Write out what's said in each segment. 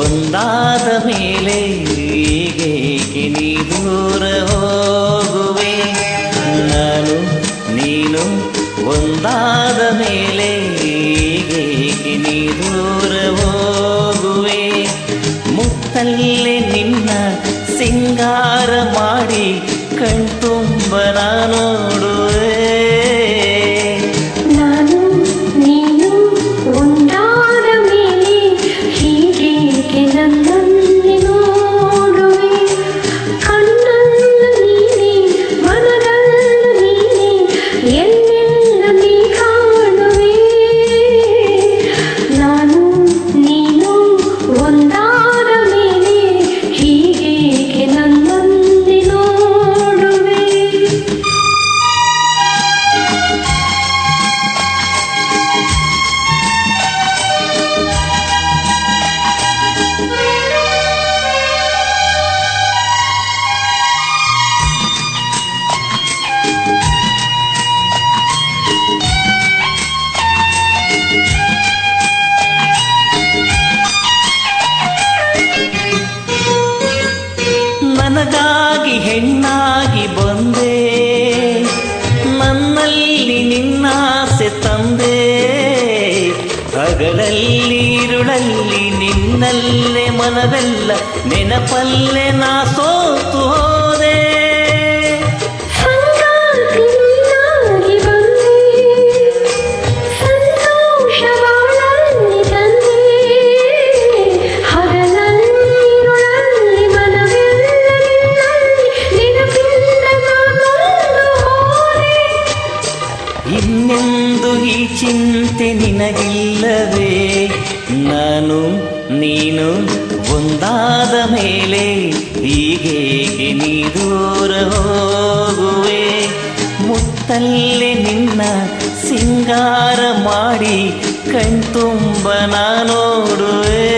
ಒಂದಾದ ಮೇಲೆ ಹೀಗೇಕೆ ನೀ ದೂರ ಹೋಗುವೆ? ನಾನು ನೀನು ಒಂದಾದ ಮೇಲೆ ಹೀಗೇಕೆ ನೀ ದೂರ ಹೋಗುವೆ? ಮುತ್ತಲ್ಲೇ ನಿನ್ನ ಸಿಂಗಾರ ಮಾಡಿ ಕಣ್ತುಂಬ ನೋಡುವೆ. ನಾನು ನೀನು ಒಂದಾದ ಮೇಲೆ ಹೀಗೇಕೆ ನನ್ನಲ್ಲಿ ನೋಡುವೆ? ಕಣ್ಣಲ್ಲೂ ನೀನೆ, ಮನದಲ್ಲೂ ನೀನೆ, ಎಲ್ಲೆಲ್ಲ ನೀ ಕಾಣುವೆ. ನಾನು ನೀನು ಒಂದಾದ ಮೇಲೆ ಹೀಗೇಕೆ ನನ್ನಲ್ಲಿ ನೋಡುವೆ? ನನಗಾಗಿ ಹೆಣ್ಣಾಗಿ ಬಂದೆ, ನನ್ನಲ್ಲಿ ನಿನ್ನಾಸೆ ತಂದೆ. ಹಗಲಲ್ಲಿ ಇರುಳಲ್ಲಿ ನಿನ್ನಲ್ಲೇ ಮನವೆಲ್ಲ ನೆನಪಲ್ಲೇ ನಾ ಸೋತು ಹೋದೆ. ಸಂಗಾತಿಯಾಗಿ ಬಂದೆ, ಸಂತೋಷ ಬಾಳಲ್ಲಿ ತಂದೆ. ಹಗಲಲ್ಲಿ ಇರುಳಲ್ಲಿ ಮನವೆಲ್ಲ ನಿನ್ನಲ್ಲಿ ನೆನಪಿಂದ ನಾನೊಂದು ಹೋದೆ. ಇನ್ನೆಂದು ಈ ಚಿಂತೆ ನಿನಗಿಲ್ಲವೇ? ನಾನು ನೀನು ಒಂದಾದ ಮೇಲೆ ಹೀಗೇಕೆ ನೀ ದೂರ ಹೋಗುವೆ? ಮುತ್ತಲ್ಲೇ ನಿನ್ನ ಸಿಂಗಾರ ಮಾಡಿ ಕಣ್ತುಂಬ ನೋಡುವೆ.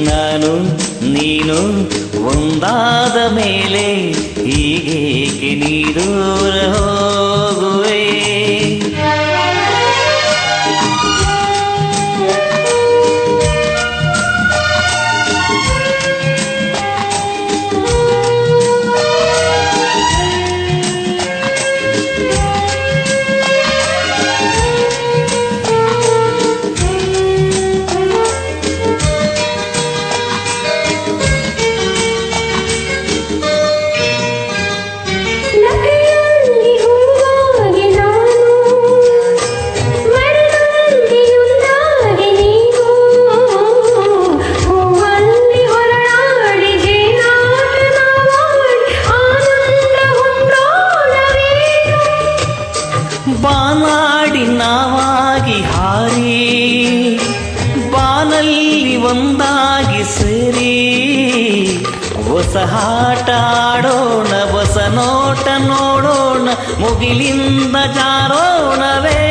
ನಾನು ನೀನು ಒಂದಾದ ಮೇಲೆ ಹೀಗೇಕೆ ನೀ ದೂರ ಹೋಗುವೆ? ನಗೆಯಲ್ಲಿ ಹೂವಾಗಿ ನಾನು, ಮರದಲ್ಲಿ ಒಂದಾಗಿ ನೀನು. ಹೂವಲ್ಲಿ ಹೊರಳಾಡಿ ಜೇನಾಟ ನಾವಾಡಿ ಆನಂದ ಹೊಂದೋಣವೇನು? ಬಾನಾಡಿ ನಾವಾಗಿ ಹಾರಿ ಬಾನಲ್ಲಿ ಒಂದಾಗಿ ಸೇರಿ ಹೊಸ ಆಟ ಆಡೋಣ, ಹೊಸ ನೋಟ ನೋಡೋಣ, ಮುಗಿಲಿಂದ ಜಾರೋಣವೇ.